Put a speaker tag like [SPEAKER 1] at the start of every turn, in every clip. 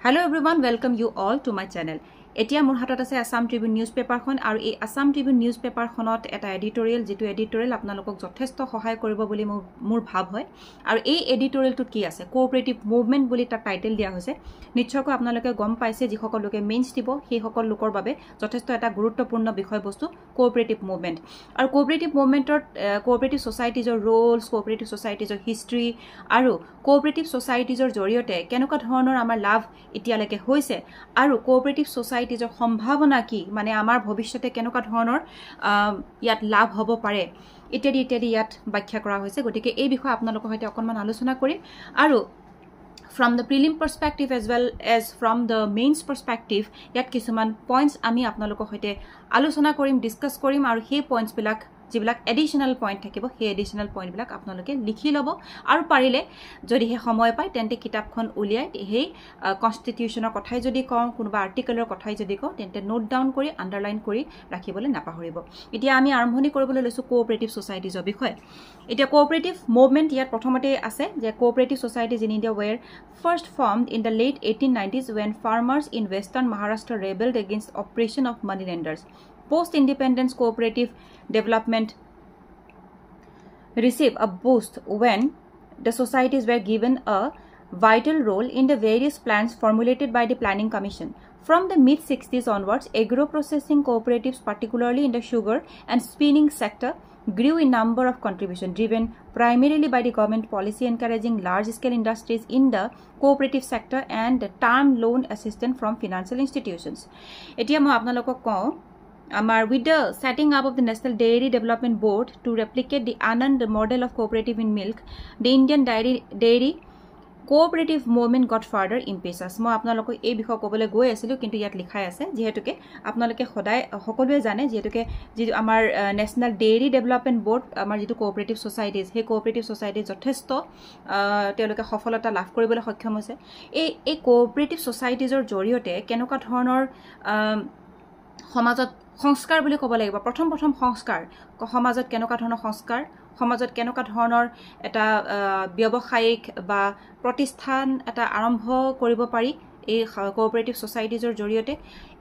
[SPEAKER 1] Hello everyone, welcome you all to my channel. এতিয়া মোৰ হাতত আছে আসাম ট্ৰিবিউন নিউজ পেপাৰখন আৰু এই আসাম ট্ৰিবিউন নিউজ পেপাৰখনত এটা এডিটৰিয়েল যেটো এডিটৰিয়েল আপোনালোকক যথেষ্ট সহায় কৰিব বুলি মোৰ ভাব হয় আৰু এই এডিটৰিয়েলটো কি আছে কোঅপাৰেটিভ মুভমেন্ট বুলি তাৰ টাইটেল দিয়া হৈছে নিশ্চয়কৈ আপোনালোকে গম পাইছে যি সকল লোকে মেইনছ দিব সেই সকল লোকৰ বাবে যথেষ্ট এটা গুৰুত্বপূৰ্ণ বিষয়বস্তু কোঅপাৰেটিভ মুভমেন্ট আৰু কোঅপাৰেটিভ মুভমেন্টৰ কোঅপাৰেটিভ সোসাইটিজৰ ৰোলছ কোঅপাৰেটিভ সোসাইটিজৰ হিষ্ট্ৰী আৰু কোঅপাৰেটিভ সোসাইটিজৰ জৰিয়তে কেনেকুৱা ধৰণৰ আমাৰ লাভ এতিয়ালৈকে হৈছে আৰু কোঅপাৰেটিভ সোসাইটিজৰ সম্ভাৱনা কি মানে আমাৰ ভৱিষ্যতে কেনেকুৱা ধৰণৰ ইয়াত লাভ হ'ব পাৰে ইত্যাদি ইত্যাদি ইয়াত ব্যাখ্যা কৰা হৈছে গতিকে এই বিষয় আপোনালোকৰ সৈতে অকনমান আলোচনা কৰিম আৰু from the prelim perspective as well as from the mains perspective yat kisuman points ami apnalokor hoite alochona korim discuss korim aru he points bilak jibilak additional point thakibo he additional point bilak apnaloke likhi lobo aru parile jodi he samoy pai tente kitab khon uliai he constitution or kothai jodi kom kunuba article or kothai jodi ko tente note down kori underline kori rakhibole napahoribo etia ami arambhoni koribole loisu cooperative societies or bikhoy etia cooperative movement yat prothomote ase je cooperative societies in India were first formed in the late 1890s when farmers in western Maharashtra rebelled against oppression of moneylenders. Post-independence cooperative development received a boost when the societies were given a vital role in the various plans formulated by the Planning Commission. From the mid-60s onwards, agro-processing cooperatives, particularly in the sugar and spinning sector, grew in number of contribution driven primarily by the government policy encouraging large-scale industries in the cooperative sector and the term loan assistance from financial institutions. Etia mo apnalokok ko amar with the setting up of the National Dairy Development Board to replicate the Anand model of cooperative in milk, the Indian dairy cooperative movement got further impetus. Mo apnaloko ei bikhoy kobole goi asilu kintu yat likhai ase jehetuke apnaloke hodai hokolwe jane jehetuke ji amar National Dairy Development Board amar jitu cooperative societies he cooperative societies jothesto teloke safalata lav koribole sক্ষম hoise ei cooperative societies or joriote kenoka dhonor সমাজত সংস্কাৰ বুলি ক'ব লাগিব প্ৰথম সংস্কাৰ সমাজত কেনেকুৱা ধৰণৰ সংস্কাৰ সমাজত কেনেকুৱা ধৰণৰ এটা ব্যৱসায়িক বা প্ৰতিষ্ঠান এটা আৰম্ভ কৰিব পাৰি এই কোঅপাৰেটিভ সোসাইটিজৰ জৰিয়তে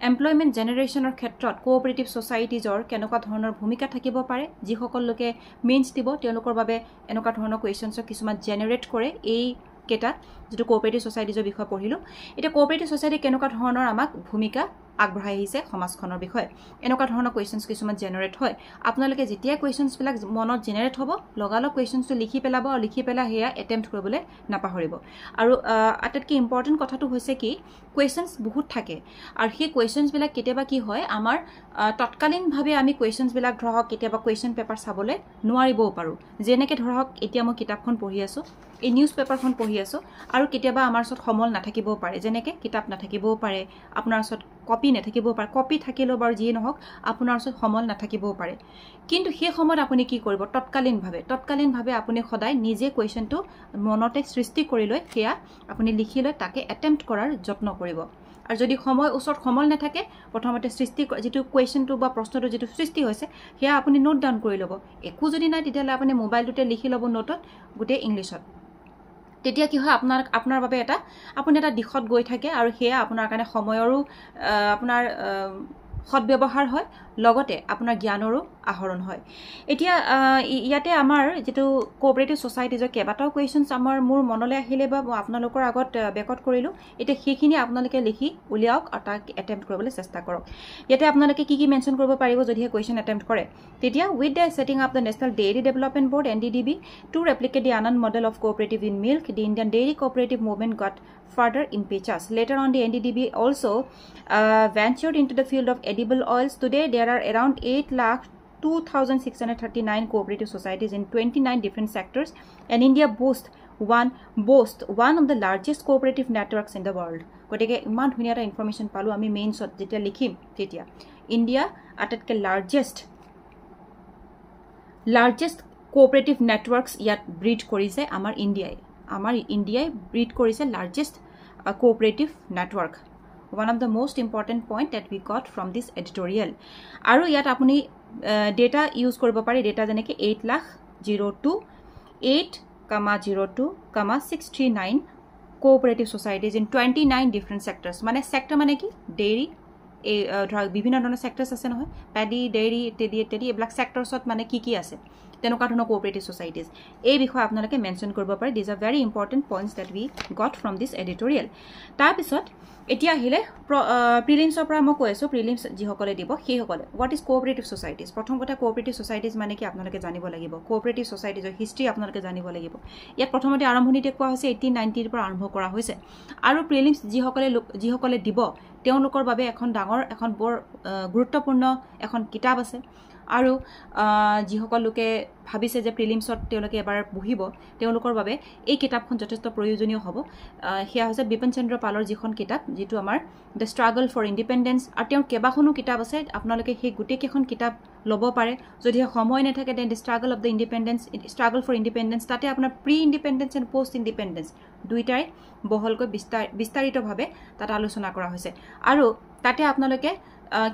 [SPEAKER 1] এমপ্লয়মেন্ট জেনাৰেশনৰ ক্ষেত্ৰত কোঅপাৰেটিভ সোসাইটিজৰ কেনেকুৱা ধৰণৰ ভূমিকা থাকিব পাৰে যি সকল লোকে মেইনছ দিব তেওঁলোকৰ বাবে এনেকুৱা ধৰণৰ কোৱেশ্চনছ কিছুমান জেনাৰেট কৰে এই কেটা যেটো কোঅপাৰেটিভ সোসাইটিজৰ বিষয় পঢ়িলো এটা কোঅপাৰেটিভ সোসাইটি কেনেকুৱা ধৰণৰ আমাক ভূমিকা আগবঢ়াই আহিছে সমাজখনৰ বিষয় এনেকুৱা ধৰণৰ কোৱেশ্চনছ কিছুমান জেনাৰেট হয় আপোনালোকে যেতিয়া কোৱেশ্চনছ বিলাক মনত জেনাৰেট হ'ব লগালগ কোৱেশ্চনছটো লিখি পেলাব আৰু লিখি পেলা হেয়া এটেম্প্ট কৰিবলৈ নাপাহৰিব আৰু আটাইতকৈ ইম্পৰ্টেন্ট কথাটো হৈছে কি কোৱেশ্চনছ বহুত থাকে আৰু সেই কোৱেশ্চনছ বিলাক কেতিয়াবা কি হয় আমাৰ তৎকালীন ভাবে আমি কোৱেশ্চনছ বিলাক ধৰক কেতিয়াবা কোৱেশ্চন পেপাৰ চাবলৈ নোৱাৰিবও পাৰো যেনেকৈ ধৰক এতিয়া মই কিতাপখন পঢ়ি আছো এই নিউজ পেপাৰখন পঢ়ি আছো আৰু কেতিয়াবা আমাৰ ওচৰত সমল নাথাকিবও পাৰে যেনেকৈ কিতাপ নাথাকিবও পাৰে আপোনাৰ ওচৰত কপি নাথাকিবও পাৰে কপি থাকিলেও বাৰু যি নহওক আপোনাৰ ওচৰত সমল নাথাকিবও পাৰে কিন্তু সেই সময়ত আপুনি কি কৰিব তৎকালীন ভাবে আপুনি সদায় নিজে কোৱেশ্চনটো মনতে সৃষ্টি কৰি লৈ হেয়া আপুনি লিখি লৈ তাকে এটেম্প্ট কৰাৰ যত্ন কৰিব আৰু যদি সময় ওচৰত সমল নাথাকে প্ৰথমতে সৃষ্টি যেটো কোৱেশ্চনটো বা প্ৰশ্নটো যেটো সৃষ্টি হৈছে হেয়া আপুনি নোট ডাউন কৰি ল'ব একো যদি নাই তেতিয়ালে আপুনি মোবাইলটোতে লিখি ল'ব নোটত গুটে ইংলিশত তেতিয়া কি হয় আপোনাৰ বাবে এটা আপুনি এটা দিশত গৈ থাকে আৰু হেয়া আপোনাৰ কাৰণে সময়ৰো আপোনাৰ সদব্যৱহাৰ হয় লগতে আপোনাৰ জ্ঞানৰো আহৰণ হয় এতিয়া ইয়াতে আমাৰ যেটো কোঅপাৰেটিভ সোসাইটিজৰ কেবাটাও কোৱেশ্চনছ আমাৰ মোৰ মনলৈ আহিলে বা আপোনালোকৰ আগত বেকট কৰিলো এটা সেইখিনি আপোনালোকে লিখি উলিয়াওক আৰু তাক এটেম্প্ট কৰিবলৈ চেষ্টা কৰক ইয়াতে আপোনালোকে কি মেনশন কৰিব পাৰিব যদি হে কোৱেশ্চন এটেম্প্ট কৰে তেতিয়া with the setting up the national dairy development board NDDB to replicate the Anand model of cooperative in milk the Indian dairy cooperative movement got further impetus. Later on, the NDDB also ventured into the field of edible oils. Today, there are around 8,02,639 cooperative societies in 29 different sectors, and India boasts one of the largest cooperative networks in the world. Gotike iman dhuniya ta information palu ami main shot jetia likhim tetia India atatke largest cooperative networks yat breed korise amar India breed korise largest cooperative network. One of the most important point that we got from this editorial. Aru yat apuni data use koribo pari data jeneke 8,02,8,02,639 cooperative societies in 29 different sectors. মানে sector মানে কি dairy এই ধৰক বিভিন্ন ধৰণৰ সেক্টৰছ আছে নহয় paddy dairy ইত্যাদি এইবিলাক সেক্টৰছত মানে কি আছে তেনেকুৱা ধৰণৰ cooperative societies এই বিষয়ে আপোনালোকে মেনশন কৰিব পাৰে these are very important points that we got from this editorial তাৰ পিছত এতিয়া আহিলে প্ৰিলিমছৰ পৰা মই কৈ আছো প্ৰিলিমছ যিসকলে দিব সেই সকলে what is cooperative societies প্ৰথম কথা cooperative societies মানে কি আপোনালোকে জানিব লাগিব cooperative societies ৰ হিষ্ট্ৰী আপোনালোকে জানিব লাগিব ইয়াত প্ৰথমতে আৰম্ভণিতে কোৱা হৈছে 1890 ৰ পৰা আৰম্ভ কৰা হৈছে আৰু প্ৰিলিমছ যিসকলে দিব তেওঁলোকৰ বাবে এখন ডাঙৰ এখন বৰ গুৰুত্বপূৰ্ণ এখন কিতাপ আছে আৰু যিসকল লোকে ভাবিছে যে প্ৰিলিমছত তেওঁলোকে এবাৰ বহিব তেওঁলোকৰ বাবে এই কিতাপখন যথেষ্ট প্ৰয়োজনীয় হ'ব হেয়া হৈছে বিপিন চন্দ্ৰ পালৰ যিখন কিতাপ যেটো আমাৰ দ্য ষ্ট্ৰাগল ফৰ ইন্ডিপেন্ডেন্স আৰু তেওঁৰ কেবাখনো কিতাপ আছে আপোনালোকে সেই গুটেকেখন কিতাপ লব পাৰে যদি সময় নাথাকে then the struggle of the independence struggle for independence তাতে আপোনাৰ pre independence and post independence দুইটাই বহলকৈ বিস্তাৰিতভাৱে তাত আলোচনা কৰা হৈছে আৰু তাতে আপোনালোকে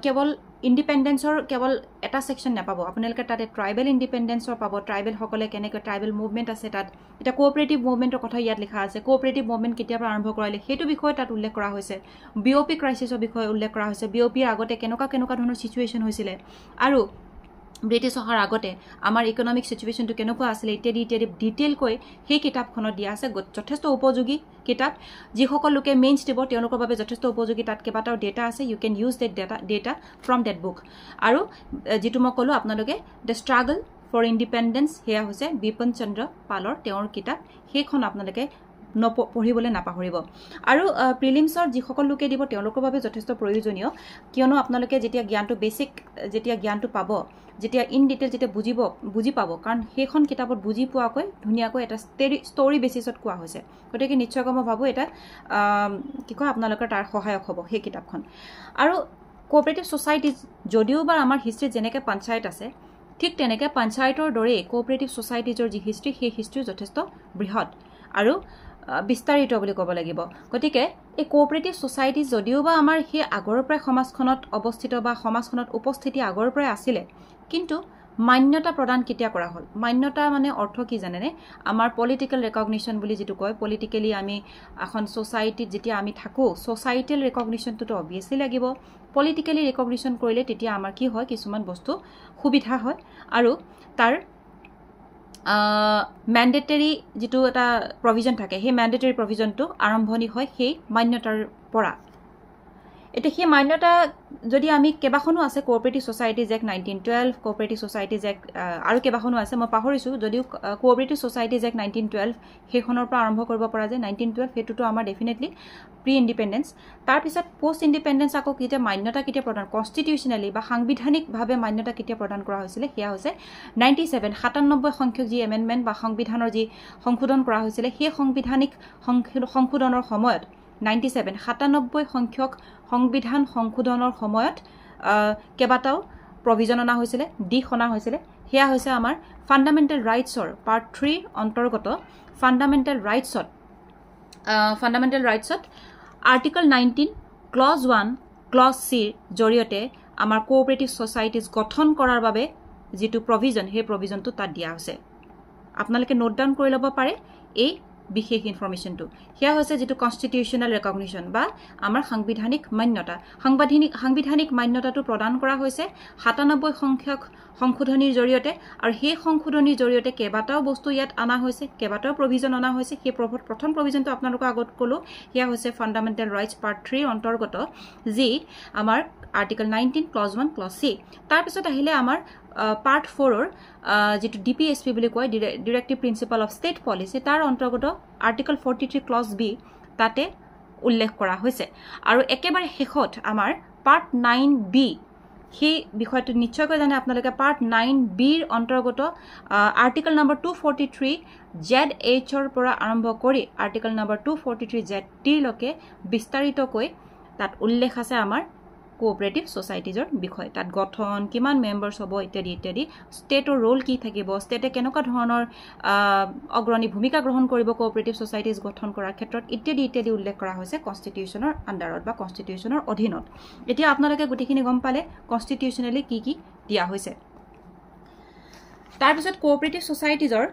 [SPEAKER 1] কেৱল ইন্ডিপেন্ডেন্সৰ কেৱল এটা সেকশন নাপাব আপোনালোকে তাতে ট্ৰাইবেল ইন্ডিপেন্ডেন্সৰ পাব ট্ৰাইবেল সকলে কেনেকৈ ট্ৰাইবেল মুভমেন্ট আছে তাত এটা কোঅপাৰেটিভ মুভমেন্টৰ কথা ইয়াত লিখা আছে কোঅপাৰেটিভ মুভমেন্ট কেতিয়াৰ পৰা আৰম্ভ কৰালে সেইটো বিষয় তাত উল্লেখ কৰা হৈছে বিওপি ক্ৰাইসিছৰ বিষয়ে উল্লেখ কৰা হৈছে বিওপিৰ আগতে কেনেকুৱা ধৰণৰ সিচুৱেচন হৈছিল আৰু ব্ৰিটিছ অহাৰ আগতে আমাৰ ইকোনমিক সিচুৱেচনটো কেনেকুৱা আছিল ইত্যাদি ডিটেইল কৈ সেই কিতাপখনত দিয়া আছে যথেষ্ট উপযোগী কিতাপ যিসকল লোকে মেইনছ দিব তেওঁলোকৰ বাবে যথেষ্ট উপযোগী তাত কেবাটাও ডেটা আছে you can use that data from that book আৰু যেটো মই কলো আপোনালোকে দ্য ষ্ট্ৰাগল ফৰ ইন্ডিপেন্ডেন্স হেয়া হৈছে বিপিন চন্দ্ৰ পালৰ তেওঁৰ কিতাপ সেইখন আপোনালোকে পঢ়িবলৈ নাপাহৰিব আৰু প্ৰিলিমছৰ যিসকল লোকে দিব তেওঁলোকৰ বাবে যথেষ্ট প্ৰয়োজনীয় কিয়নো আপোনালোকে যেতিয়া জ্ঞানটো বেসিক যেতিয়া জ্ঞানটো পাব যেতিয়া ইন ডিটেইল যেতিয়া বুজি পাব কাৰণ সেইখন কিতাপত বুজি পোৱাকৈ ধুনিয়াকৈ এটা ষ্টৰী বেসিছত কোৱা হৈছে গতিকে নিশ্চয়কৈ মই ভাবো এটা কি কয় আপোনালোকৰ তাৰ সহায়ক হ'ব সেই কিতাপখন আৰু কোঅপাৰেটিভ সোসাইটিজ যদিও বা আমাৰ হিষ্ট্ৰীত যেনেকৈ পঞ্চায়ত আছে ঠিক তেনেকৈ পঞ্চায়তৰ দৰে কোঅপাৰেটিভ সোসাইটিজৰ যি হিষ্ট্ৰী সেই হিষ্ট্ৰী যথেষ্ট বৃহৎ আৰু বিস্তাৰিত বুলি ক'ব লাগিব গতিকে এই কোঅপাৰেটিভ সোসাইটিজ যদিও বা আমাৰ সেই আগৰ পৰাই সমাজখনত অৱস্থিত বা সমাজখনত উপস্থিতি আগৰ পৰাই আছিল কিন্তু মান্যতা প্ৰদান কেতিয়া কৰা হল মান্যতা মানে অৰ্থ কি জানেনে আমাৰ পলিটিক্যাল ৰেকগনিশন বুলি যেটো কয় পলিটিক্যালি আমি এখন সোসাইটিত যেতিয়া আমি থাকো সোসাইটিয়াল ৰেকগনিশনটো তো অবিয়াসলি লাগিব পলিটিক্যালি ৰেকগনিশন কৰিলে তেতিয়া আমাৰ কি হয় কিছুমান বস্তু সুবিধা হয় আৰু তাৰ ম্যান্ডেটৰী যেটো এটা প্ৰভিজন থাকে সেই ম্যান্ডেটৰী প্ৰভিজনটো আৰম্ভণি হয় সেই মান্যতাৰ পৰা এটা সেই মান্যতা যদি আমি কেবাখনো আছে cooperative societies act 1912 cooperative societies act আৰু কেবাখনো আছে মই পাহৰিছো যদিও কোঅপাৰেটিভ সোসাইটিজ এক্ট 1912 সেইখনৰ পৰা আৰম্ভ কৰিব পৰা যায় 1912 হেতুটো আমাৰ ডেফিনেটলি প্ৰি ইন্ডিপেন্ডেন্স তাৰ পিছত পোষ্ট ইন্ডিপেন্ডেন্স আকৌ কিটা মান্যতা কিটা প্ৰদান কনস্টিটিউশনালি বা সাংবিধানিক ভাৱে মান্যতা কিটা প্ৰদান কৰা হৈছিল হেয়া হৈছে 97 সংখ্যক যি এমেন্ডমেন্ট বা সংবিধানৰ যি সংশোধন কৰা হৈছিল সেই সাংবিধানিক সংশোধনৰ সময়ত 97 সংখ্যক সংবিধান সংশোধনৰ সময়ত কেবাটাও প্ৰভিজন অনা হৈছিল দিশ অনা হৈছিল হেয়া হৈছে আমাৰ ফান্ডামেন্টাল ৰাইটছৰ পাৰ্ট 3 অন্তৰ্গত ফান্ডামেন্টাল ৰাইটছত আৰ্টিকল 19 ক্লজ 1 ক্লজ চি জৰিয়তে আমাৰ কোঅপাৰেটিভ সোসাইটিজ গঠন কৰাৰ বাবে যেটো প্ৰভিজন সেই প্ৰভিজনটো তাত দিয়া হৈছে আপোনালোকে নোট ডাউন কৰি ল'ব পাৰে এই বিশেষ ইনফৰমেশনটো হেয়া হৈছে যেটো কনস্টিটিউশনাল ৰেকগনিশন বা আমাৰ সাংবিধানিক মান্যতা সাংবিধানিক মান্যতাটো প্ৰদান কৰা হৈছে 97 সংখ্যক সংশোধনীৰ জৰিয়তে আৰু সেই সংশোধনীৰ জৰিয়তে কেবাটাও বস্তু ইয়াত আনা হৈছে কেবাটাও প্ৰভিজন অনা হৈছে সেই প্ৰথম প্ৰভিজনটো আপোনালোকক আগত কলো হেয়া হৈছে ফান্ডামেন্টাল ৰাইটছ পাৰ্ট 3 অন্তৰ্গত যি আমাৰ আৰ্টিকল 19 ক্লজ 1 ক্লজ চি তাৰ পিছত আহিলে আমাৰ পাৰ্ট 4 ৰ যেটো ডিপিএসপি বুলি কয় directive principal of state policy তাৰ অন্তৰ্গত আৰ্টিকল 43 ক্লজ বি তাতে উল্লেখ কৰা হৈছে আৰু একেবাৰে শেষত আমাৰ পাৰ্ট 9 বি সেই বিষয়টো নিশ্চয়কৈ জানে আপোনালোকে পাৰ্ট 9 বিৰ অন্তৰ্গত আৰ্টিকল নম্বৰ 243 জেড এইচৰ পৰা আৰম্ভ কৰি আৰ্টিকল নম্বৰ 243 জেড টি লকে বিস্তাৰিতকৈ তাত উল্লেখ আছে আমাৰ কোঅপাৰেটিভ সোসাইটিজৰ বিষয় তাত গঠন কিমান মেম্বাৰছ হ'ব ইত্যাদি ষ্টেটৰ ৰোল কি থাকিব ষ্টেটে কেনেকুৱা ধৰণৰ অগ্ৰণী ভূমিকা গ্ৰহণ কৰিব কোঅপাৰেটিভ সোসাইটিজ গঠন কৰাৰ ক্ষেত্ৰত ইত্যাদি উল্লেখ কৰা হৈছে কনস্টিটিউশনৰ আন্ডাৰত বা কনস্টিটিউশনৰ অধীনত এতিয়া আপোনালোকে গুটিখিনি গম পালে কনস্টিটিউশনালি কি দিয়া হৈছে তাৰ পিছত কোঅপাৰেটিভ সোসাইটিজৰ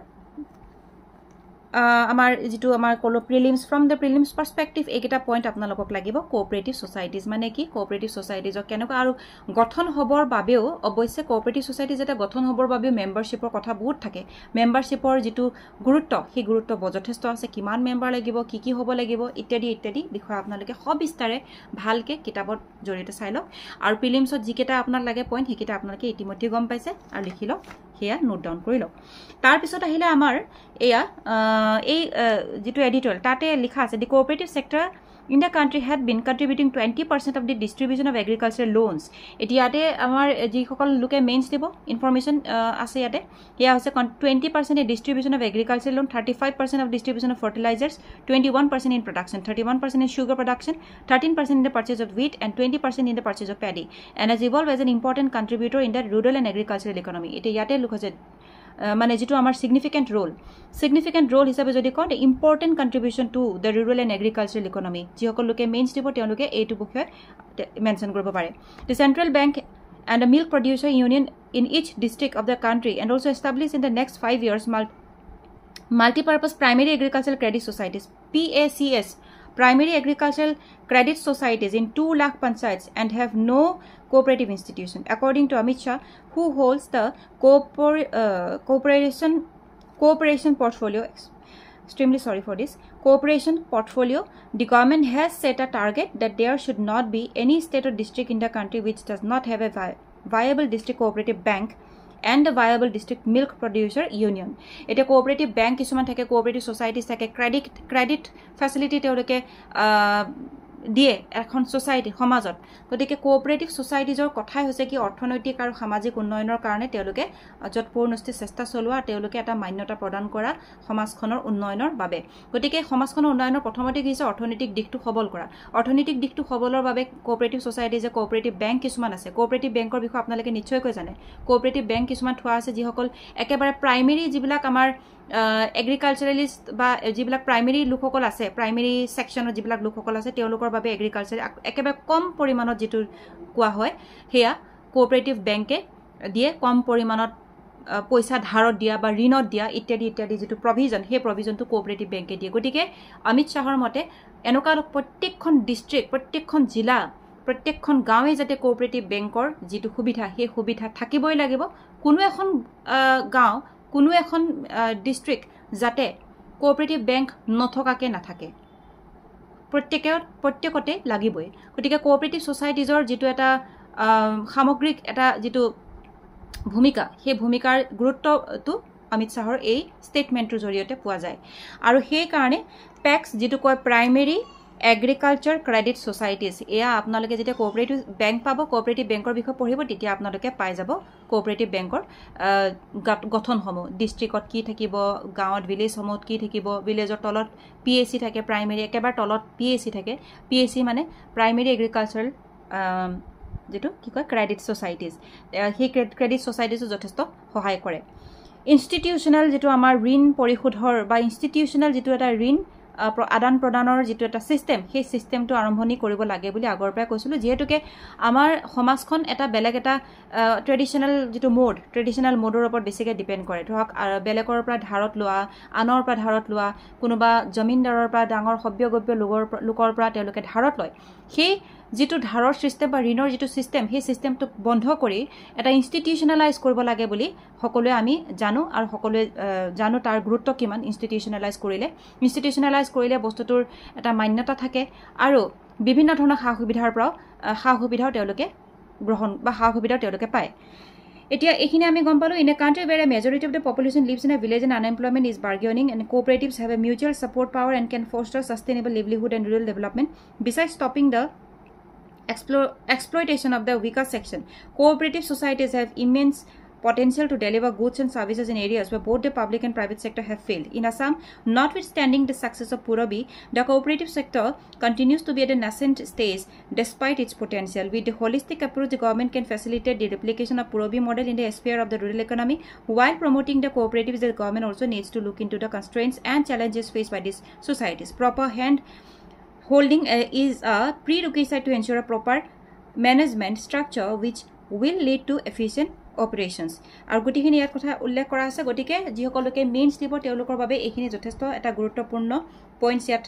[SPEAKER 1] আমাৰ যেটো আমাৰ কলো প্ৰিলিমছ ফ্ৰম দ্য প্ৰিলিমছ পাৰ্সপেক্টিভ এইকেইটা পইণ্ট আপোনালোকক লাগিব কোঅপাৰেটিভ সোসাইটিজ মানে কি কোঅপাৰেটিভ সোসাইটিজৰ কেনেকুৱা আৰু গঠন হবৰ বাবেও অৱশ্যে কোঅপাৰেটিভ সোসাইটি যেটা গঠন হবৰ বাবেও মেম্বাৰশ্বিপৰ কথা বহুত থাকে মেম্বাৰশ্বিপৰ যেটো গুৰুত্ব সেই গুৰুত্ব যথেষ্ট আছে কিমান মেম্বাৰ লাগিব কি হ'ব লাগিব ইত্যাদি ইত্যাদি বিষয় আপোনালোকে সবিস্তাৰে ভালকে কিতাপত জৰিয়তে চাই লওক আৰু প্ৰিলিমছত যিকেইটা আপোনাক লাগে পইণ্ট সেইকেইটা আপোনালোকে ইতিমধ্যে গম পাইছে আৰু লিখি লওক হেয়া নোট ডাউন কৰি লওক তাৰ পিছত আহিলে আমাৰ এয়া এই যেটো এডিটৰিয়েল তাতে লিখা আছে the cooperative sector in the country had been contributing 20% of the distribution of agricultural loans etiate amar ji hokol luke mains debo information ase yate ya hoise 20% in distribution of agricultural loan 35% of distribution of fertilizers 21% in production 31% in sugar production 13% in the purchase of wheat and 20% in the purchase of paddy and has evolved as an important contributor in the rural and agricultural economy ete yate lukhase মানে যেটো আমাৰ significant role হিচাপে যদি কওঁ the important contribution to the rural and agricultural economy যি সকল লোকে mains দিব তেওঁলোকে এইটো বিষয়ে মেনশন কৰিব পাৰে the central bank and a milk producer union in each district of the country and also established in the next 5 years multi-purpose primary agricultural credit societies PACS primary agricultural credit societies in 2 lakh panchayats and have no cooperative institution according to Amit Shah who holds the cooperation portfolio extremely sorry for this cooperation portfolio the government has set a target that there should not be any state or district in the country which does not have a viable district cooperative bank and a viable district milk producer union eta cooperative bank kisuman thake cooperative societies thake credit facility teoloke দিয়ে এখন society সমাজত গতিকে cooperative সোসাইটিজৰ কথাই হৈছে কি অৰ্থনৈতিক আৰু সামাজিক উন্নয়নৰ কাৰণে তেওঁলোকে যৎপূৰ্ণস্তি চেষ্টা চলোৱা তেওঁলোকে এটা মান্যতা প্ৰদান কৰা সমাজখনৰ উন্নয়নৰ বাবে গতিকে সমাজখনৰ উন্নয়নৰ প্ৰথমতে কি হৈছে অৰ্থনৈতিক দিশটো সবল কৰা অৰ্থনৈতিক দিশটো সবলৰ বাবে কোঅপাৰেটিভ সোসাইটি যে কোঅপাৰেটিভ বেংক কিছুমান আছে কোঅপাৰেটিভ বেংকৰ বিষয়ে আপোনালোকে নিশ্চয়কৈ জানে কোঅপাৰেটিভ বেংক কিছুমান থোৱা আছে যিসকল একেবাৰে প্ৰাইমেৰী যিবিলাক আমাৰ এগ্ৰিকালচাৰালিষ্ট বা যিবিলাক প্ৰাইমেৰী লোকসকল আছে প্ৰাইমেৰী সেকশনৰ যিবিলাক লোকসকল আছে তেওঁলোকৰ বাবে এগ্ৰিকালচাৰ একেবাৰে কম পৰিমাণত যেটো কোৱা হয় হেয়া কোঅপাৰেটিভ বেংকে দিয়ে কম পৰিমাণত পইচা ধাৰত দিয়া বা ঋণত দিয়া ইত্যাদি ইত্যাদি যেটো প্ৰভিজন হে প্ৰভিজনটো কোঅপাৰেটিভ বেংকে দিয়ে গতিকে অমিত শাহৰ মতে এনেকুৱা প্ৰত্যেকখন ডিস্ট্ৰিক্ট প্ৰত্যেকখন জিলা প্ৰত্যেকখন গাঁৱে যাতে কোঅপাৰেটিভ বেংকৰ যেটো সুবিধা হে সুবিধা থাকিবই লাগিব কোনো এখন গাঁও কোনো এখন ডিস্ট্রিক্ট যাতে কোঅপাৰেটিভ বেংক নথকাকে নাথাকে প্ৰত্যেকতে লাগিবই গতিকে কোঅপাৰেটিভ সোসাইটিজৰ যেটো এটা সামগ্ৰিক এটা যেটো ভূমিকা সেই ভূমিকাৰ গুৰুত্বটো অমিত শাহৰ এই ষ্টেটমেন্টৰ জৰিয়তে পোৱা যায় আৰু সেই কাৰণে পেক্স যেটো কয় প্ৰাইমেৰী এগ্ৰিকালচাৰ ক্ৰেডিট সোসাইটিজ এয়া আপোনালোকে যেতিয়া কোঅপাৰেটিভ বেংক পাব কোঅপাৰেটিভ বেংকৰ বিষয়ে পঢ়িব তেতিয়া আপোনালোকে পাই যাব কোঅপাৰেটিভ বেংকৰ গঠন হ'ব ডিস্ট্ৰিক্টত কি থাকিব গাঁৱত ভিলেজ সমূহত কি থাকিব ভিলেজৰ তলত পিএসি থাকে প্ৰাইমেৰী একেবাৰে তলত পিএসি থাকে পিএসি মানে প্ৰাইমেৰী এগ্ৰিকালচাৰেল যেটো কি কয় ক্ৰেডিট সোসাইটিজ সেই ক্ৰেডিট সোসাইটিজে যথেষ্ট সহায় কৰে ইনষ্টিটিউচনাল যেটো আমাৰ ঋণ পৰিশোধৰ বা ইনষ্টিটিউচনাল যেটো এটা ঋণ আদান প্ৰদানৰ যেটো এটা সিস্টেম সেই সিস্টেমটো আৰম্ভণি কৰিব লাগে বুলি আগৰ পৰা কৈছিলো যেহেতুকে আমাৰ সমাজখন এটা বেলেগ এটা ট্ৰেডিশনাল যেটো ট্ৰেডিশনাল মোডৰ ওপৰত বেছিকৈ ডিপেন্ড কৰে ধৰক বেলেগৰ পৰা ধাৰত লোৱা আনৰ পৰা ধাৰত লোৱা কোনোবা জমিনদাৰৰ পৰা ডাঙৰ সভ্যগব্য লোকৰ পৰা তেওঁলোকে ধাৰত লয় সেই যেটো ধাৰৰ সিস্টেম বা ঋণৰ যেটো সিস্টেম সেই সিস্টেমটো বন্ধ কৰি এটা ইনষ্টিটিউচনালাইজ কৰিব লাগে বুলি সকলোৱে আমি জানো আৰু সকলোৱে জানো তাৰ গুৰুত্ব কিমান ইনষ্টিটিউচনালাইজ কৰিলে বস্তুটোৰ এটা মান্যতা থাকে আৰু বিভিন্ন ধৰণৰ সা-সুবিধাও তেওঁলোকে গ্ৰহণ বা সা-সুবিধাও তেওঁলোকে পায় এতিয়া এখিনি আমি গম পালো in a country where a majority of the population lives in a village and unemployment is bargaining and cooperatives have a mutual support power and can foster sustainable livelihood and rural development besides stopping the exploitation of the weaker section cooperative societies have immense potential to deliver goods and services in areas where both the public and private sector have failed. In Assam, notwithstanding the success of Purabi, the cooperative sector continues to be at a nascent stage despite its potential. With the holistic approach, the government can facilitate the replication of Purabi model in the sphere of the rural economy. While promoting the cooperatives, the government also needs to look into the constraints and challenges faced by these societies. Proper hand holding is a prerequisite to ensure a proper management structure which will lead to efficient operations আৰু গোটেইখিনি ইয়াত কথা উল্লেখ কৰা আছে গতিকে যিসকলকে mains দিব তেওঁলোকৰ বাবে এইখিনি যথেষ্ট এটা গুৰুত্বপূৰ্ণ পইণ্টছ ইয়াত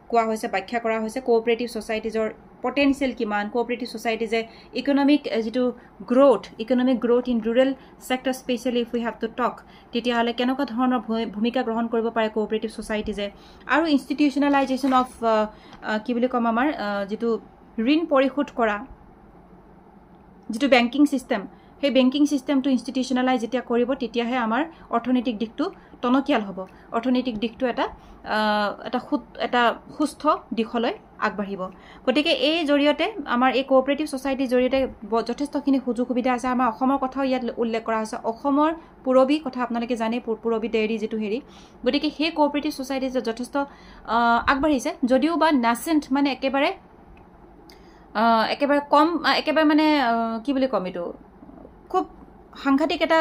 [SPEAKER 1] কোৱা হৈছে ব্যাখ্যা কৰা হৈছে কোঅপাৰেটিভ ছ'চাইটিজৰ পটেনচিয়েল কিমান কোঅপাৰেটিভ ছ'চাইটিজে ইকনমিক যিটো economic growth in rural sector specially if we have to talk তেতিয়াহ'লে কেনেকুৱা ধৰণৰ ভূমিকা গ্ৰহণ কৰিব পাৰে কোঅপাৰেটিভ ছ'চাইটিজে আৰু ইনষ্টিটিউচনেলাইজেশ্যন অফ কি বুলি ক'ম আমাৰ যিটো ঋণ পৰিশোধ কৰা যিটো বেংকিং ছিষ্টেম সেই বেংকিং ছিষ্টেমটো ইনষ্টিটিউচনেলাইজ যেতিয়া কৰিব তেতিয়াহে আমাৰ অৰ্থনৈতিক দিশটো টনকিয়াল হ'ব অৰ্থনৈতিক দিশটো এটা সুস্থ দিশলৈ আগবাঢ়িব গতিকে এই জৰিয়তে আমাৰ এই কোঅপাৰেটিভ ছ'চাইটিৰ জৰিয়তে যথেষ্টখিনি সুযোগ সুবিধা আছে আমাৰ অসমৰ কথাও ইয়াত উল্লেখ কৰা হৈছে অসমৰ পুৰবী কথা আপোনালোকে জানে পুৰবী ডেইৰী যিটো হেৰি গতিকে সেই কোঅপাৰেটিভ ছ'চাইটি যথেষ্ট আগবাঢ়িছে যদিও বা নাচেণ্ট মানে একেবাৰে কম একেবাৰে মানে কি বুলি ক'ম এইটো খুব সাংঘাতিক এটা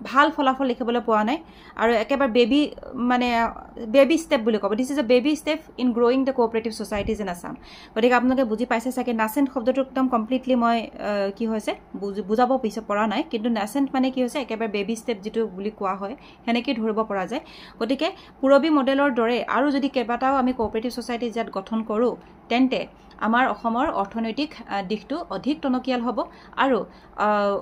[SPEAKER 1] ভাল ফলাফল দেখিবলৈ পোৱা নাই আৰু একেবাৰে বেবী ষ্টেপ বুলি ক'ব this is a baby step in growing the cooperative societies in Assam গতিকে আপোনালোকে বুজি পাইছে চাগে নাচেণ্ট শব্দটো একদম কমপ্লিটলি মই কি হৈছে বুজাব পৰা নাই কিন্তু নাচেণ্ট মানে কি হৈছে একেবাৰে বেবী ষ্টেপ যিটো বুলি কোৱা হয় সেনেকৈ ধৰিব পৰা যায় গতিকে পুৰবী মডেলৰ দৰে আৰু যদি কেইবাটাও আমি কোঅপাৰেটিভ ছ'চাইটিজ ইয়াত গঠন কৰোঁ তেন্তে আমাৰ অসমৰ অৰ্থনৈতিক দিশটো অধিক টনকিয়াল হ'ব আৰু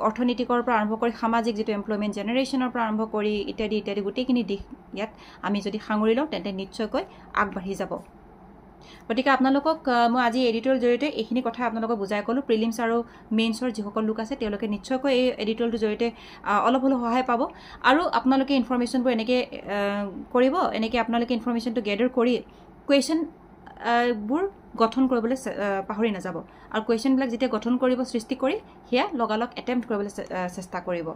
[SPEAKER 1] অৰ্থনীতিকৰ পৰা আৰম্ভ কৰি সামাজিক যিটো এমপ্লয়মেণ্ট জেনেৰেশ্যনৰ পৰা আৰম্ভ কৰি ইত্যাদি গোটেইখিনি দিশ ইয়াত আমি যদি সাঙুৰি লওঁ তেন্তে নিশ্চয়কৈ আগবাঢ়ি যাব গতিকে আপোনালোকক মই আজি এডিটৰিয়েলৰ জৰিয়তে এইখিনি কথা আপোনালোকক বুজাই ক'লোঁ প্ৰিলিমছ আৰু মেইনছৰ যিসকল লোক আছে তেওঁলোকে নিশ্চয়কৈ এই এডিটৰিয়েলটোৰ জৰিয়তে অলপ হ'লেও সহায় পাব আৰু আপোনালোকে ইনফৰমেশ্যনবোৰ এনেকৈ কৰিব এনেকৈ আপোনালোকে ইনফৰমেশ্যনটো গেডাৰ কৰি কুৱেশ্যন বোৰ গঠন কৰিবলৈ পাহৰি নাযাব আৰু কুৱেশ্যনবিলাক যেতিয়া গঠন কৰিব সৃষ্টি কৰি সেয়া লগালগ এটেম্প্ট কৰিবলৈ চেষ্টা কৰিব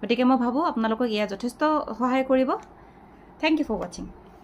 [SPEAKER 1] গতিকে মই ভাবোঁ আপোনালোকক এয়া যথেষ্ট সহায় কৰিব থেংক ইউ ফৰ ৱাচিং